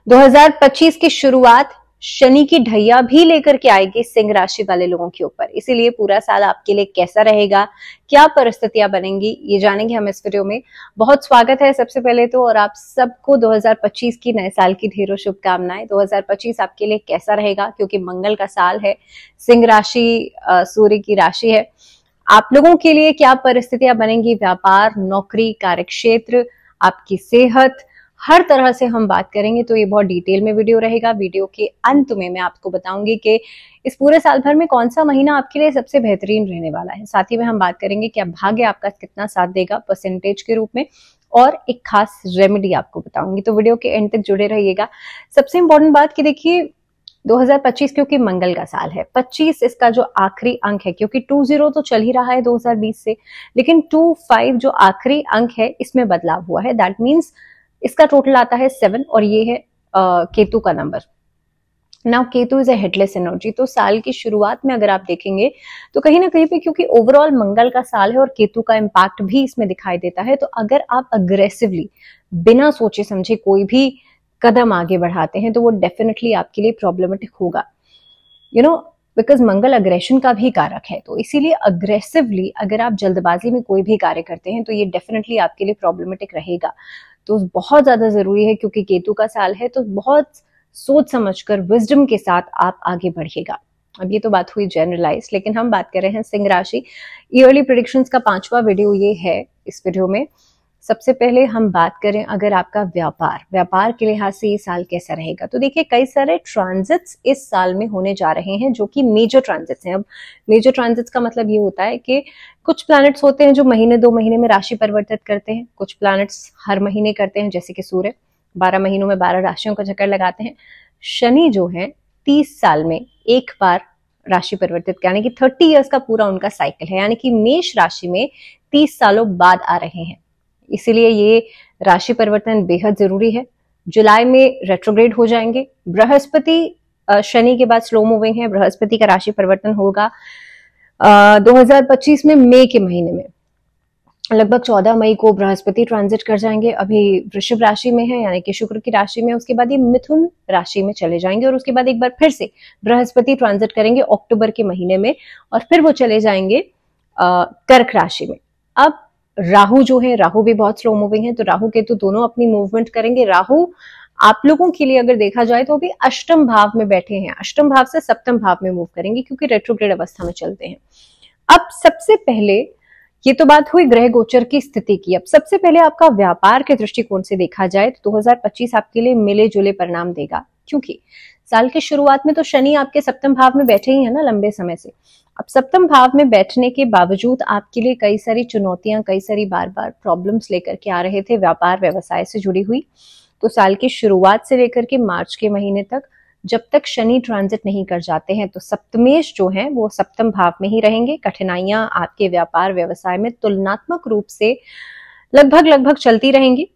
2025 की शुरुआत शनि की ढैया भी लेकर के आएगी सिंह राशि वाले लोगों के ऊपर। इसीलिए पूरा साल आपके लिए कैसा रहेगा, क्या परिस्थितियां बनेंगी, ये जानेंगे हम इस वीडियो में। बहुत स्वागत है सबसे पहले तो, और आप सबको 2025 की नए साल की ढेरों शुभकामनाएं। 2025 आपके लिए कैसा रहेगा, क्योंकि मंगल का साल है, सिंह राशि सूर्य की राशि है। आप लोगों के लिए क्या परिस्थितियां बनेंगी, व्यापार, नौकरी, कार्यक्षेत्र, आपकी सेहत, हर तरह से हम बात करेंगे। तो ये बहुत डिटेल में वीडियो रहेगा। वीडियो के अंत में मैं आपको बताऊंगी कि इस पूरे साल भर में कौन सा महीना आपके लिए सबसे बेहतरीन रहने वाला है। साथ ही में हम बात करेंगे कि भाग्य आपका कितना साथ देगा परसेंटेज के रूप में, और एक खास रेमेडी आपको बताऊंगी। तो वीडियो के एंड तक जुड़े रहिएगा। सबसे इंपॉर्टेंट बात कि देखिए 2025 क्योंकि मंगल का साल है, 25 इसका जो आखिरी अंक है, क्योंकि 20 तो चल ही रहा है 2020 से, लेकिन 25 जो आखिरी अंक है इसमें बदलाव हुआ है। दैट मीन्स इसका टोटल आता है 7, और ये है केतु का number. Now Ketu is a headless energy. तो साल की शुरुआत में अगर आप देखेंगे तो कहीं ना कहीं पे, क्योंकि ओवरऑल मंगल का साल है और केतु का इम्पैक्ट भी इसमें दिखाई देता है, तो अगर आप अग्रेसिवली बिना सोचे समझे कोई भी कदम आगे बढ़ाते हैं तो वो डेफिनेटली आपके लिए प्रॉब्लमेटिक होगा। बिकॉज मंगल अग्रेशन का भी कारक है, तो इसीलिए अग्रेसिवली अगर आप जल्दबाजी में कोई भी कार्य करते हैं तो ये डेफिनेटली आपके लिए प्रॉब्लमेटिक रहेगा। तो बहुत ज्यादा जरूरी है, क्योंकि केतु का साल है, तो बहुत सोच समझकर विजडम के साथ आप आगे बढ़िएगा। अब ये तो बात हुई जनरलाइज, लेकिन हम बात कर रहे हैं सिंह राशि ईयरली प्रेडिक्शंस का 5वां वीडियो ये है। इस वीडियो में सबसे पहले हम बात करें अगर आपका व्यापार के लिहाज से ये साल कैसा रहेगा। तो देखिए कई सारे ट्रांजिट्स इस साल में होने जा रहे हैं जो कि मेजर ट्रांजिट्स हैं। अब मेजर ट्रांजिट्स का मतलब ये होता है कि कुछ प्लैनेट्स होते हैं जो महीने 2 महीने में राशि परिवर्तित करते हैं, कुछ प्लैनेट्स हर महीने करते हैं, जैसे कि सूर्य 12 महीनों में 12 राशियों का चक्कर लगाते हैं। शनि जो है 30 साल में एक बार राशि परिवर्तित, यानी कि 30 ईयर्स का पूरा उनका साइकिल है, यानी कि मेष राशि में 30 सालों बाद आ रहे हैं। इसीलिए ये राशि परिवर्तन बेहद जरूरी है। जुलाई में रेट्रोग्रेड हो जाएंगे। बृहस्पति शनि के बाद स्लो मूविंग है, बृहस्पति का राशि परिवर्तन होगा 2025 में मई के महीने में। लगभग 14 मई को बृहस्पति ट्रांजिट कर जाएंगे। अभी वृषभ राशि में है, यानी कि शुक्र की राशि में। उसके बाद ये मिथुन राशि में चले जाएंगे, और उसके बाद एक बार फिर से बृहस्पति ट्रांजिट करेंगे अक्टूबर के महीने में, और फिर वो चले जाएंगे कर्क राशि में। अब राहु जो है, राहु भी बहुत स्लो मूविंग है, तो राहु केतु दोनों अपनी मूवमेंट करेंगे। राहु आप लोगों के लिए अगर देखा जाए तो अभी अष्टम भाव में बैठे हैं, अष्टम भाव से सप्तम भाव में मूव करेंगे, क्योंकि रेट्रोग्रेड अवस्था में चलते हैं। अब सबसे पहले ये तो बात हुई ग्रह गोचर की स्थिति की। अब सबसे पहले आपका व्यापार के दृष्टिकोण से देखा जाए तो 2025 आपके लिए मिले जुले परिणाम देगा, क्योंकि साल की शुरुआत में तो शनि आपके सप्तम भाव में बैठे ही है ना लंबे समय से। अब सप्तम भाव में बैठने के बावजूद आपके लिए कई सारी चुनौतियां, कई सारी बार बार प्रॉब्लम्स लेकर के आ रहे थे व्यापार व्यवसाय से जुड़ी हुई। तो साल की शुरुआत से लेकर के मार्च के महीने तक, जब तक शनि ट्रांजिट नहीं कर जाते हैं, तो सप्तमेश जो हैं वो सप्तम भाव में ही रहेंगे। कठिनाइयां आपके व्यापार व्यवसाय में तुलनात्मक रूप से लगभग चलती रहेंगी,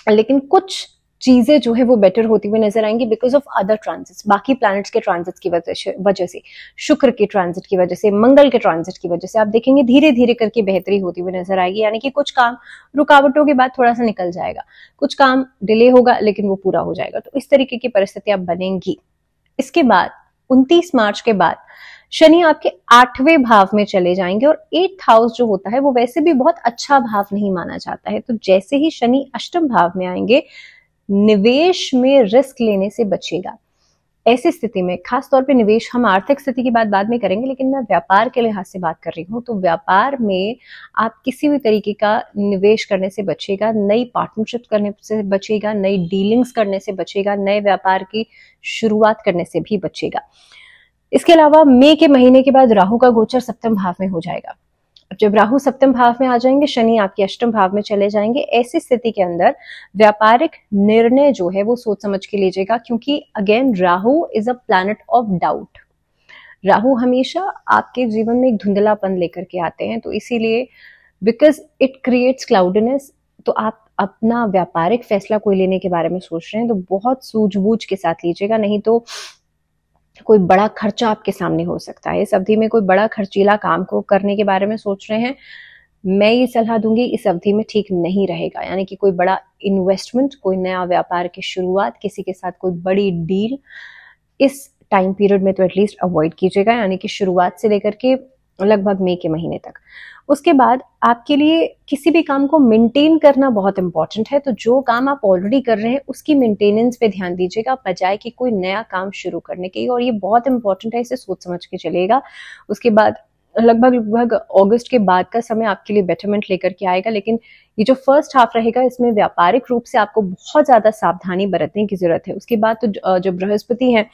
लेकिन कुछ चीजें जो है वो बेटर होती हुई नजर आएंगी बिकॉज ऑफ अदर ट्रांजिट्स, बाकी प्लैनेट्स के ट्रांजिट्स की वजह से, शुक्र के ट्रांजिट की वजह से, मंगल के ट्रांजिट की वजह से आप देखेंगे धीरे धीरे करके बेहतरी होती हुई नजर आएगी। यानी कि कुछ काम रुकावटों के बाद थोड़ा सा निकल जाएगा, कुछ काम डिले होगा लेकिन वो पूरा हो जाएगा। तो इस तरीके की परिस्थितियां बनेंगी। इसके बाद 29 मार्च के बाद शनि आपके 8वें भाव में चले जाएंगे, और 8th हाउस जो होता है वो वैसे भी बहुत अच्छा भाव नहीं माना जाता है। तो जैसे ही शनि अष्टम भाव में आएंगे, निवेश में रिस्क लेने से बचेगा। ऐसी स्थिति में खास तौर पे निवेश, हम आर्थिक स्थिति की बात बाद में करेंगे, लेकिन मैं व्यापार के लिहाज से बात कर रही हूँ। तो व्यापार में आप किसी भी तरीके का निवेश करने से बचेगा, नई पार्टनरशिप करने से बचेगा, नई डीलिंग्स करने से बचेगा, नए व्यापार की शुरुआत करने से भी बचेगा। इसके अलावा मई के महीने के बाद राहु का गोचर सप्तम भाव में हो जाएगा। जब राहु सप्तम भाव में आ जाएंगे, शनि आपके अष्टम भाव में चले जाएंगे। ऐसी स्थिति के अंदर व्यापारिक निर्णय जो है वो सोच समझ के लीजिएगा, क्योंकि again Rahu is a planet of doubt. Rahu हमेशा आपके जीवन में एक धुंधलापन लेकर के आते हैं, तो इसीलिए बिकॉज इट क्रिएट्स क्लाउडनेस, तो आप अपना व्यापारिक फैसला कोई लेने के बारे में सोच रहे हैं तो बहुत सूझबूझ के साथ लीजिएगा, नहीं तो कोई बड़ा खर्चा आपके सामने हो सकता है। इस अवधि में कोई बड़ा खर्चीला काम को करने के बारे में सोच रहे हैं मैं ये सलाह दूंगी इस अवधि में ठीक नहीं रहेगा, यानी कि कोई बड़ा इन्वेस्टमेंट, कोई नया व्यापार की शुरुआत, किसी के साथ कोई बड़ी डील इस टाइम पीरियड में तो एटलीस्ट अवॉइड कीजिएगा, यानी कि शुरुआत से लेकर के लगभग मई के महीने तक। उसके बाद आपके लिए किसी भी काम को मेंटेन करना बहुत इंपॉर्टेंट है, तो जो काम आप ऑलरेडी कर रहे हैं उसकी मेंटेनेंस पे ध्यान दीजिएगा बजाय कि कोई नया काम शुरू करने के, और ये बहुत इंपॉर्टेंट है, इसे सोच समझ के चलिएगा। उसके बाद लगभग अगस्त के बाद का समय आपके लिए बेटरमेंट लेकर के आएगा, लेकिन ये जो फर्स्ट हाफ रहेगा इसमें व्यापारिक रूप से आपको बहुत ज्यादा सावधानी बरतने की जरूरत है। उसके बाद तो जो बृहस्पति है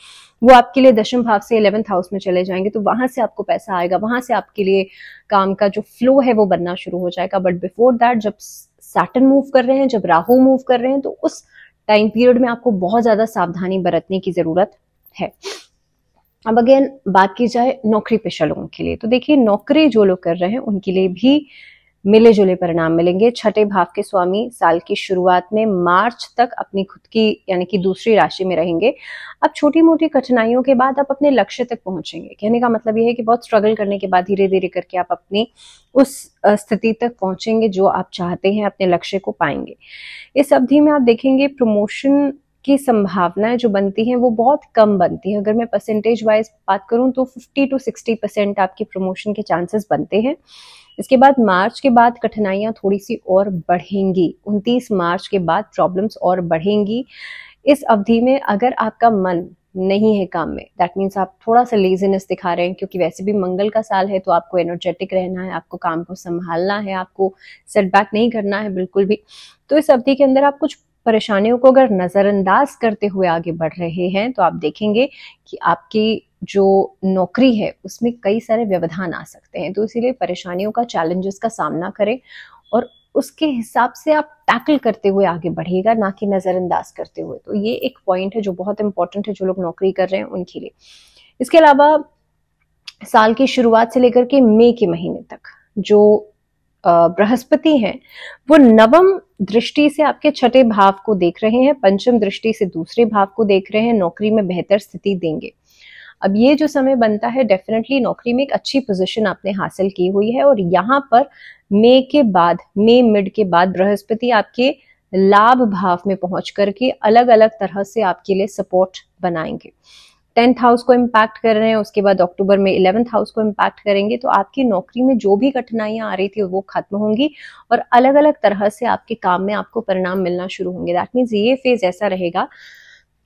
वो आपके लिए दशम भाव से 11th हाउस में चले जाएंगे, तो वहां से आपको पैसा आएगा, वहां से आपके लिए काम का जो फ्लो है वो बनना शुरू हो जाएगा। बट बिफोर दैट जब सैटर्न मूव कर रहे हैं, जब राहु मूव कर रहे हैं, तो उस टाइम पीरियड में आपको बहुत ज्यादा सावधानी बरतने की जरूरत है। अब अगेन बात की जाए नौकरी पेशा लोगों के लिए, तो देखिए नौकरी जो लोग कर रहे हैं उनके लिए भी मिले जुले परिणाम मिलेंगे। छठे भाव के स्वामी साल की शुरुआत में मार्च तक अपनी खुद की यानी कि दूसरी राशि में रहेंगे। अब छोटी मोटी कठिनाइयों के बाद आप अपने लक्ष्य तक पहुंचेंगे। कहने का मतलब यह है कि बहुत स्ट्रगल करने के बाद धीरे धीरे करके आप अपनी उस स्थिति तक पहुंचेंगे जो आप चाहते हैं, अपने लक्ष्य को पाएंगे। इस अवधि में आप देखेंगे प्रमोशन की संभावनाएं जो बनती हैं वो बहुत कम बनती हैं। अगर मैं परसेंटेज वाइज बात करूं तो 50 to 60% आपके प्रमोशन के चांसेस बनते हैं। इसके बाद मार्च के बाद कठिनाइयां थोड़ी सी और बढ़ेंगी। 29 मार्च के बाद प्रॉब्लम्स और बढ़ेंगी। इस अवधि में अगर आपका मन नहीं है काम में, दैट मीन्स आप थोड़ा सा लेजीनेस दिखा रहे हैं, क्योंकि वैसे भी मंगल का साल है तो आपको एनर्जेटिक रहना है, आपको काम को संभालना है, आपको सेटबैक नहीं करना है बिल्कुल भी। तो इस अवधि के अंदर आप कुछ परेशानियों को अगर नजरअंदाज करते हुए आगे बढ़ रहे हैं तो आप देखेंगे कि आपकी जो नौकरी है उसमें कई सारे व्यवधान आ सकते हैं। तो इसीलिए परेशानियों का, चैलेंजेस का सामना करें और उसके हिसाब से आप टैकल करते हुए आगे बढ़िएगा, ना कि नजरअंदाज करते हुए। तो ये एक पॉइंट है जो बहुत इंपॉर्टेंट है जो लोग नौकरी कर रहे हैं उनके लिए। इसके अलावा साल की शुरुआत से लेकर के मई के महीने तक जो बृहस्पति हैं वो नवम दृष्टि से आपके छठे भाव को देख रहे हैं, पंचम दृष्टि से दूसरे भाव को देख रहे हैं, नौकरी में बेहतर स्थिति देंगे। अब ये जो समय बनता है डेफिनेटली नौकरी में एक अच्छी पोजीशन आपने हासिल की हुई है, और यहाँ पर मई के बाद, मई मिड के बाद बृहस्पति आपके लाभ भाव में पहुंच करके अलग अलग तरह से आपके लिए सपोर्ट बनाएंगे। 10th हाउस को इम्पैक्ट कर रहे हैं, उसके बाद अक्टूबर में 11th हाउस को इम्पैक्ट करेंगे। तो आपकी नौकरी में जो भी कठिनाइयां आ रही थी वो खत्म होंगी और अलग अलग तरह से आपके काम में आपको परिणाम मिलना शुरू होंगे। दैट मीन्स ये फेज ऐसा रहेगा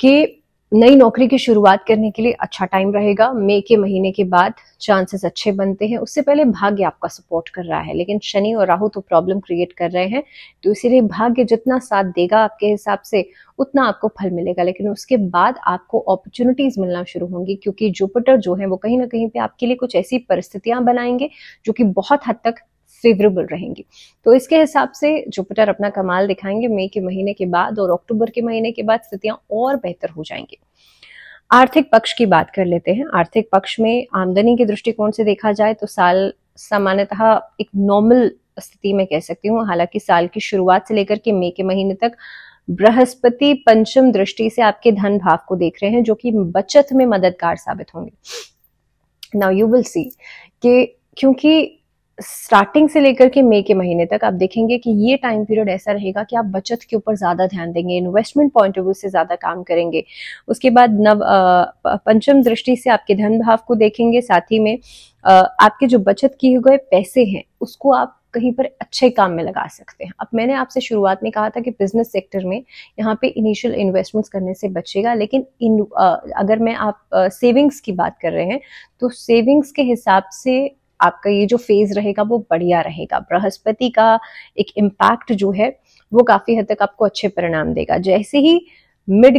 कि नई नौकरी की शुरुआत करने के लिए अच्छा टाइम रहेगा। मई के महीने के बाद चांसेस अच्छे बनते हैं। उससे पहले भाग्य आपका सपोर्ट कर रहा है, लेकिन शनि और राहु तो प्रॉब्लम क्रिएट कर रहे हैं, तो इसीलिए भाग्य जितना साथ देगा आपके हिसाब से उतना आपको फल मिलेगा। लेकिन उसके बाद आपको अपॉर्चुनिटीज मिलना शुरू होंगी, क्योंकि जुपिटर जो है वो कहीं ना कहीं पे आपके लिए कुछ ऐसी परिस्थितियां बनाएंगे जो कि बहुत हद तक फेवरेबल रहेंगी। तो इसके हिसाब से जुपिटर अपना कमाल दिखाएंगे मई के महीने के बाद, और अक्टूबर के महीने के बाद स्थितियां और बेहतर हो जाएंगी। आर्थिक पक्ष की बात कर लेते हैं। आर्थिक पक्ष में आमदनी के दृष्टिकोण से देखा जाए तो साल सामान्यतः एक नॉर्मल स्थिति में कह सकती हूँ। हालांकि साल की शुरुआत से लेकर के मई के महीने तक बृहस्पति पंचम दृष्टि से आपके धन भाव को देख रहे हैं, जो कि बचत में मददगार साबित होंगे। नाउ यू विल सी कि क्योंकि स्टार्टिंग से लेकर के मई के महीने तक आप देखेंगे कि ये टाइम पीरियड ऐसा रहेगा कि आप बचत के ऊपर ज्यादा ध्यान देंगे, इन्वेस्टमेंट पॉइंट ऑफ व्यू से ज्यादा काम करेंगे। उसके बाद पंचम दृष्टि से आपके धन भाव को देखेंगे, साथ ही में आपके जो बचत किए हुए पैसे हैं उसको आप कहीं पर अच्छे काम में लगा सकते हैं। अब मैंने आपसे शुरुआत में कहा था कि बिजनेस सेक्टर में यहाँ पे इनिशियल इन्वेस्टमेंट्स करने से बचेगा, लेकिन अगर मैं आप सेविंग्स की बात कर रहे हैं तो सेविंग्स के हिसाब से आपका ये जो फेज रहेगा वो बढ़िया रहेगा। बृहस्पति का एक इम्पैक्ट जो है वो काफी हद तक आपको अच्छे परिणाम देगा। जैसे ही मिड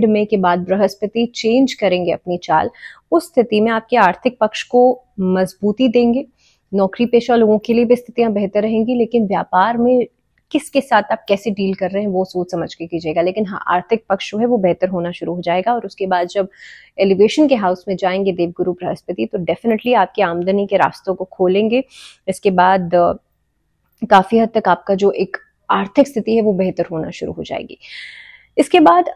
मई के बाद बृहस्पति चेंज करेंगे अपनी चाल, उस स्थिति में आपके आर्थिक पक्ष को मजबूती देंगे। नौकरी पेशा लोगों के लिए भी स्थितियां बेहतर रहेंगी, लेकिन व्यापार में किसके साथ आप कैसे डील कर रहे हैं वो सोच समझ के कीजिएगा। लेकिन हाँ, आर्थिक पक्ष जो है वो बेहतर होना शुरू हो जाएगा। और उसके बाद जब एलिवेशन के हाउस में जाएंगे देवगुरु बृहस्पति, तो डेफिनेटली आपकी आमदनी के रास्तों को खोलेंगे। इसके बाद काफी हद तक आपका जो एक आर्थिक स्थिति है वो बेहतर होना शुरू हो जाएगी। इसके बाद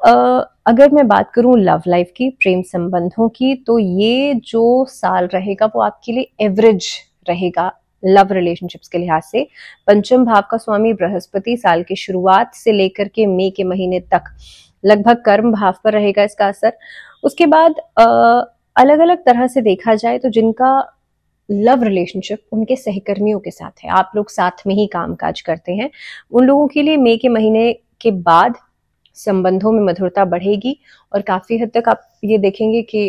अगर मैं बात करूं लव लाइफ की, प्रेम संबंधों की, तो ये जो साल रहेगा वो आपके लिए एवरेज रहेगा लव रिलेशनशिप्स के लिहाज से। पंचम भाव का स्वामी बृहस्पति साल की शुरुआत से लेकर के मई के महीने तक लगभग कर्म भाव पर रहेगा इसका असर। उसके बाद अलग अलग तरह से देखा जाए तो जिनका लव रिलेशनशिप उनके सहकर्मियों के साथ है, आप लोग साथ में ही कामकाज करते हैं, उन लोगों के लिए मई के महीने के बाद संबंधों में मधुरता बढ़ेगी और काफी हद तक आप ये देखेंगे कि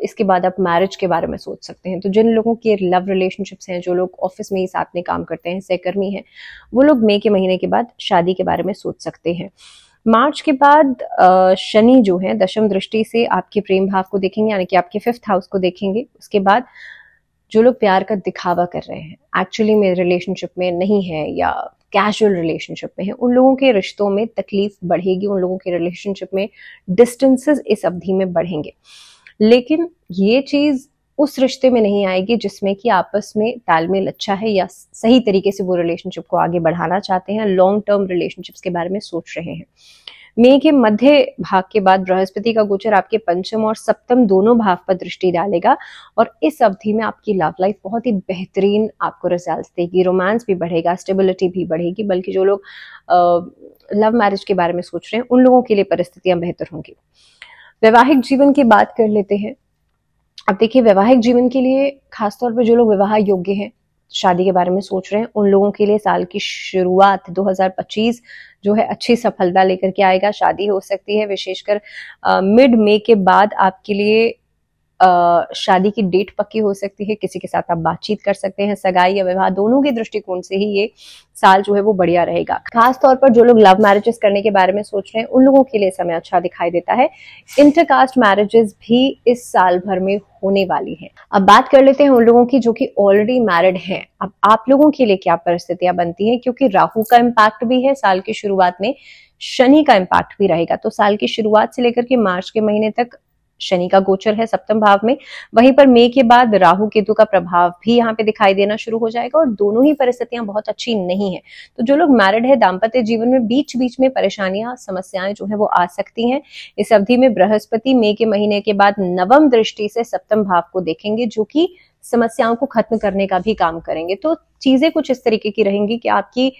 इसके बाद आप मैरिज के बारे में सोच सकते हैं। तो जिन लोगों के लव रिलेशनशिप्स हैं, जो लोग ऑफिस में ही साथ में काम करते हैं, सहकर्मी हैं, वो लोग मई के महीने के बाद शादी के बारे में सोच सकते हैं। मार्च के बाद शनि जो है दशम दृष्टि से आपके प्रेम भाव को देखेंगे, यानी कि आपके 5th हाउस को देखेंगे। उसके बाद जो लोग प्यार का दिखावा कर रहे हैं, एक्चुअली में रिलेशनशिप में नहीं है या कैजुअल रिलेशनशिप में है, उन लोगों के रिश्तों में तकलीफ बढ़ेगी, उन लोगों के रिलेशनशिप में डिस्टेंसेस इस अवधि में बढ़ेंगे। लेकिन ये चीज उस रिश्ते में नहीं आएगी जिसमें कि आपस में तालमेल अच्छा है या सही तरीके से वो रिलेशनशिप को आगे बढ़ाना चाहते हैं, लॉन्ग टर्म रिलेशनशिप्स के बारे में सोच रहे हैं। मई के मध्य भाग के बाद बृहस्पति का गोचर आपके पंचम और सप्तम दोनों भाव पर दृष्टि डालेगा और इस अवधि में आपकी लव लाइफ बहुत ही बेहतरीन आपको रिजल्ट्स देगी, रोमांस भी बढ़ेगा, स्टेबिलिटी भी बढ़ेगी। बल्कि जो लोग लव मैरिज के बारे में सोच रहे हैं उन लोगों के लिए परिस्थितियां बेहतर होंगी। वैवाहिक जीवन की बात कर लेते हैं। अब देखिए, वैवाहिक जीवन के लिए खासतौर पर जो लोग विवाह योग्य हैं, शादी के बारे में सोच रहे हैं, उन लोगों के लिए साल की शुरुआत 2025 जो है अच्छी सफलता लेकर के आएगा। शादी हो सकती है, विशेषकर मिड मई के बाद आपके लिए शादी की डेट पक्की हो सकती है, किसी के साथ आप बातचीत कर सकते हैं, सगाई या विवाह दोनों के दृष्टिकोण से ही ये साल जो है वो बढ़िया रहेगा। खास तौर पर जो लोग लव मैरिजेस करने के बारे में सोच रहे हैं उन लोगों के लिए समय अच्छा दिखाई देता है। इंटरकास्ट मैरिजेस भी इस साल भर में होने वाली है। अब बात कर लेते हैं उन लोगों की जो कि ऑलरेडी मैरिड हैं। अब आप लोगों के लिए क्या परिस्थितियां बनती हैं, क्योंकि राहु का इम्पैक्ट भी है साल की शुरुआत में, शनि का इम्पैक्ट भी रहेगा। तो साल की शुरुआत से लेकर के मार्च के महीने तक शनि का गोचर है सप्तम भाव में, वहीं पर मई के बाद राहु केतु का प्रभाव भी यहाँ पे दिखाई देना शुरू हो जाएगा और दोनों ही परिस्थितियां बहुत अच्छी नहीं है। तो जो लोग मैरिड है, दाम्पत्य जीवन में बीच बीच में परेशानियां, समस्याएं जो है वो आ सकती हैं। इस अवधि में बृहस्पति मई के महीने के बाद नवम दृष्टि से सप्तम भाव को देखेंगे, जो कि समस्याओं को खत्म करने का भी काम करेंगे। तो चीजें कुछ इस तरीके की रहेंगी कि आपकी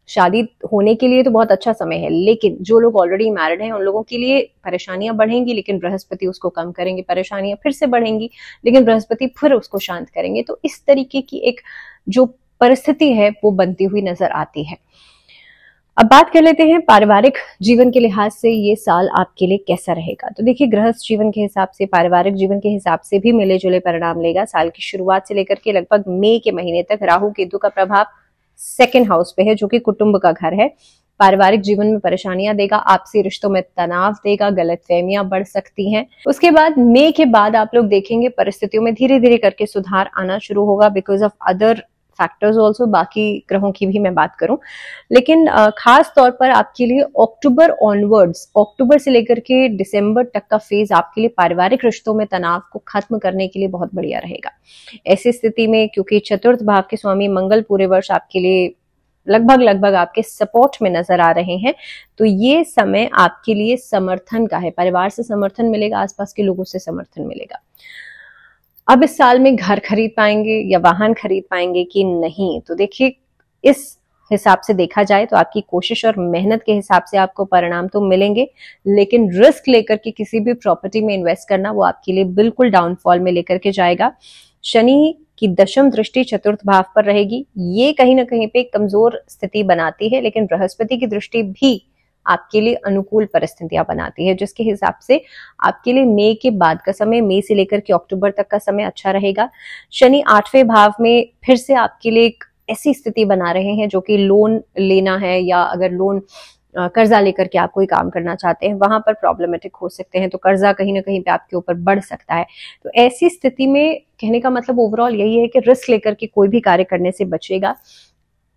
शादी होने के लिए तो बहुत अच्छा समय है, लेकिन जो लोग ऑलरेडी मैरिड हैं उन लोगों के लिए परेशानियां बढ़ेंगी, लेकिन बृहस्पति उसको कम करेंगे। परेशानियां फिर से बढ़ेंगी, लेकिन बृहस्पति फिर उसको शांत करेंगे। तो इस तरीके की एक जो परिस्थिति है वो बनती हुई नजर आती है। अब बात कर लेते हैं पारिवारिक जीवन के लिहाज से ये साल आपके लिए कैसा रहेगा। तो देखिए, गृहस्थ जीवन के हिसाब से, पारिवारिक जीवन के हिसाब से भी मिले जुले परिणाम लेगा। साल की शुरुआत से लेकर के लगभग मई के महीने तक राहु केतु का प्रभाव 2nd हाउस पे है, जो कि कुटुंब का घर है। पारिवारिक जीवन में परेशानियां देगा, आपसी रिश्तों में तनाव देगा, गलतफहमियां बढ़ सकती हैं। उसके बाद मई के बाद आप लोग देखेंगे परिस्थितियों में धीरे धीरे करके सुधार आना शुरू होगा, because of other factors also, बाकी ग्रहों की भी मैं बात करूं। लेकिन खास तौर पर आपके लिए अक्टूबर ऑनवर्ड्स, अक्टूबर से लेकर के दिसंबर तक का फेज आपके लिए पारिवारिक रिश्तों में तनाव को खत्म करने के लिए बहुत बढ़िया रहेगा। ऐसी स्थिति में, क्योंकि 4th भाव के स्वामी मंगल पूरे वर्ष आपके लिए लगभग आपके सपोर्ट में नजर आ रहे हैं, तो ये समय आपके लिए समर्थन का है। परिवार से समर्थन मिलेगा, आसपास के लोगों से समर्थन मिलेगा। अब इस साल में घर खरीद पाएंगे या वाहन खरीद पाएंगे कि नहीं, तो देखिए, इस हिसाब से देखा जाए तो आपकी कोशिश और मेहनत के हिसाब से आपको परिणाम तो मिलेंगे, लेकिन रिस्क लेकर के किसी भी प्रॉपर्टी में इन्वेस्ट करना वो आपके लिए बिल्कुल डाउनफॉल में लेकर के जाएगा। शनि की दशम दृष्टि 4th भाव पर रहेगी, ये कहीं ना कहीं पे कमजोर स्थिति बनाती है, लेकिन बृहस्पति की दृष्टि भी आपके लिए अनुकूल परिस्थितियां बनाती है, जिसके हिसाब से आपके लिए मई के बाद का समय, मई से लेकर के अक्टूबर तक का समय अच्छा रहेगा। शनि 8वें भाव में फिर से आपके लिए एक ऐसी स्थिति बना रहे हैं जो कि लोन लेना है, या अगर लोन कर्जा लेकर के आप कोई काम करना चाहते हैं, वहां पर प्रॉब्लमेटिक हो सकते हैं, तो कर्जा कहीं ना कहीं पे आपके ऊपर बढ़ सकता है। तो ऐसी स्थिति में कहने का मतलब ओवरऑल यही है कि रिस्क लेकर के कोई भी कार्य करने से बचेगा।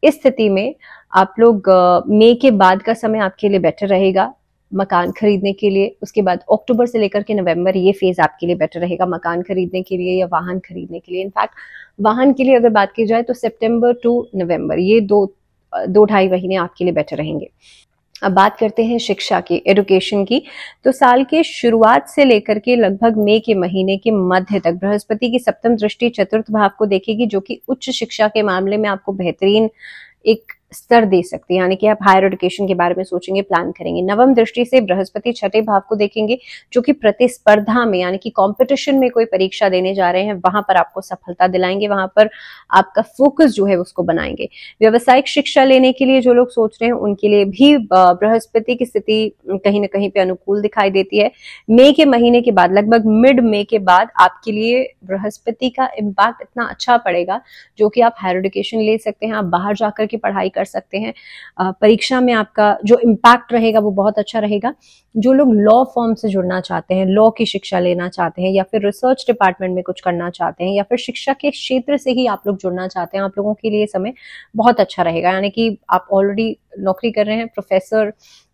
इस स्थिति में आप लोग मई के बाद का समय आपके लिए बेटर रहेगा मकान खरीदने के लिए। उसके बाद अक्टूबर से लेकर के नवंबर ये फेज आपके लिए बेटर रहेगा मकान खरीदने के लिए या वाहन खरीदने के लिए। इनफैक्ट वाहन के लिए अगर बात की जाए तो सितंबर टू नवंबर ये दो ढाई महीने आपके लिए बेटर रहेंगे। अब बात करते हैं शिक्षा की, एजुकेशन की। तो साल के शुरुआत से लेकर के लगभग मई के महीने के मध्य तक बृहस्पति की सप्तम दृष्टि चतुर्थ भाव को देखेगी, जो कि उच्च शिक्षा के मामले में आपको बेहतरीन एक स्तर दे सकती है, यानी कि आप हायर एजुकेशन के बारे में सोचेंगे, प्लान करेंगे। नवम दृष्टि से बृहस्पति छठे भाव को देखेंगे, जो कि प्रतिस्पर्धा में यानी कि कंपटीशन में कोई परीक्षा देने जा रहे हैं, वहां पर आपको सफलता दिलाएंगे, वहां पर आपका फोकस जो है उसको बनाएंगे। व्यावसायिक शिक्षा लेने के लिए जो लोग सोच रहे हैं उनके लिए भी बृहस्पति की स्थिति कहीं ना कहीं पे अनुकूल दिखाई देती है। मई के महीने के बाद, लगभग मिड मई के बाद आपके लिए बृहस्पति का इम्पैक्ट इतना अच्छा पड़ेगा, जो कि आप हायर एजुकेशन ले सकते हैं, आप बाहर जाकर के पढ़ाई कर सकते हैं। परीक्षा में आपका जो इम्पैक्ट रहेगा वो बहुत अच्छा रहेगा। जो लोग लॉ फॉर्म से जुड़ना चाहते हैं, लॉ की शिक्षा लेना चाहते हैं, या फिर रिसर्च डिपार्टमेंट में कुछ करना चाहते हैं, या फिर शिक्षा के क्षेत्र से ही आप लोग जुड़ना चाहते हैं, आप लोगों के लिए समय बहुत अच्छा रहेगा। यानी कि आप ऑलरेडी नौकरी कर रहे हैं, प्रोफेसर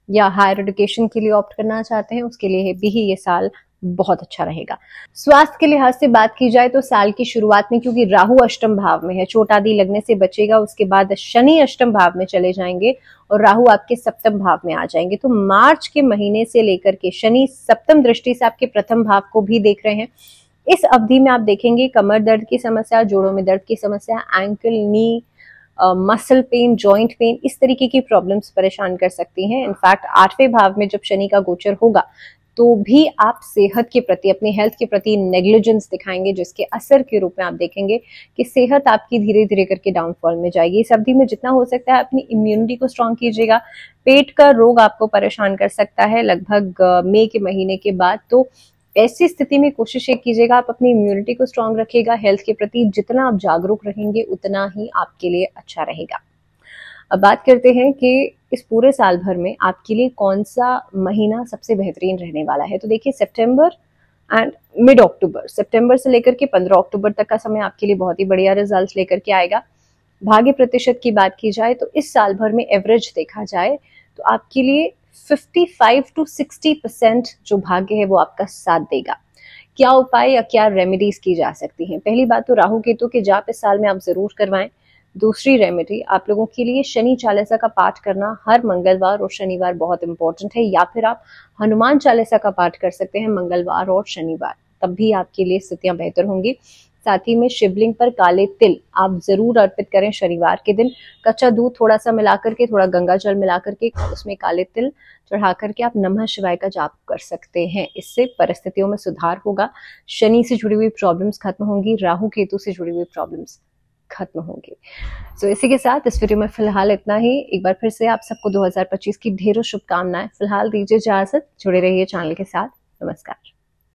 या हायर एजुकेशन के लिए ऑप्ट करना चाहते हैं, उसके लिए भी ये साल बहुत अच्छा रहेगा। स्वास्थ्य के लिहाज से बात की जाए तो साल की शुरुआत में क्योंकि राहु अष्टम भाव में है, चोट आदि लगने से बचेगा। उसके बाद शनि अष्टम भाव में चले जाएंगे और राहु आपके सप्तम भाव में आ जाएंगे। तो मार्च के महीने से लेकर के शनि सप्तम दृष्टि से आपके प्रथम भाव को भी देख रहे हैं। इस अवधि में आप देखेंगे कमर दर्द की समस्या, जोड़ों में दर्द की समस्या, एंकल, नी, मसल पेन, जॉइंट पेन, इस तरीके की प्रॉब्लम्स परेशान कर सकती हैं। इनफैक्ट 8वें भाव में जब शनि का गोचर होगा तो भी आप सेहत के प्रति, अपनी हेल्थ के प्रति नेग्लिजेंस दिखाएंगे, जिसके असर के रूप में आप देखेंगे कि सेहत आपकी धीरे धीरे करके डाउनफॉल में जाएगी। इस अवधि में जितना हो सकता है अपनी इम्यूनिटी को स्ट्रांग कीजिएगा। पेट का रोग आपको परेशान कर सकता है लगभग मई के महीने के बाद, तो ऐसी स्थिति में कोशिश कीजिएगा आप अपनी इम्यूनिटी को स्ट्रांग रखिएगा। हेल्थ के प्रति जितना आप जागरूक रहेंगे उतना ही आपके लिए अच्छा रहेगा। अब बात करते हैं कि इस पूरे साल भर में आपके लिए कौन सा महीना सबसे बेहतरीन रहने वाला है। तो देखिए, सितंबर एंड मिड अक्टूबर, सितंबर से लेकर के 15 अक्टूबर तक का समय आपके लिए बहुत ही बढ़िया रिजल्ट्स लेकर के आएगा। भाग्य प्रतिशत की बात की जाए तो इस साल भर में एवरेज देखा जाए तो आपके लिए 55 to 60% जो भाग्य है वो आपका साथ देगा। क्या उपाय या क्या रेमेडीज की जा सकती हैं? पहली बात तो राहु केतु के जाप इस साल में आप जरूर करवाएं। दूसरी रेमेडी आप लोगों के लिए शनि चालीसा का पाठ करना हर मंगलवार और शनिवार बहुत इंपॉर्टेंट है, या फिर आप हनुमान चालीसा का पाठ कर सकते हैं मंगलवार और शनिवार, तब भी आपके लिए स्थितियां बेहतर होंगी। साथ ही में शिवलिंग पर काले तिल आप जरूर अर्पित करें शनिवार के दिन। कच्चा दूध थोड़ा सा मिला करके, थोड़ा गंगा जल मिला करके उसमें काले तिल चढ़ा करके आप नमः शिवाय का जाप कर सकते हैं। इससे परिस्थितियों में सुधार होगा, शनि से जुड़ी हुई प्रॉब्लम्स खत्म होंगी, राहु केतु से जुड़ी हुई प्रॉब्लम्स खत्म होंगी। सो इसी के साथ इस वीडियो में फिलहाल इतना ही। एक बार फिर से आप सबको 2025 की ढेरों शुभकामनाएं। फिलहाल दीजिए इजाजत, जुड़े रहिए चैनल के साथ। नमस्कार।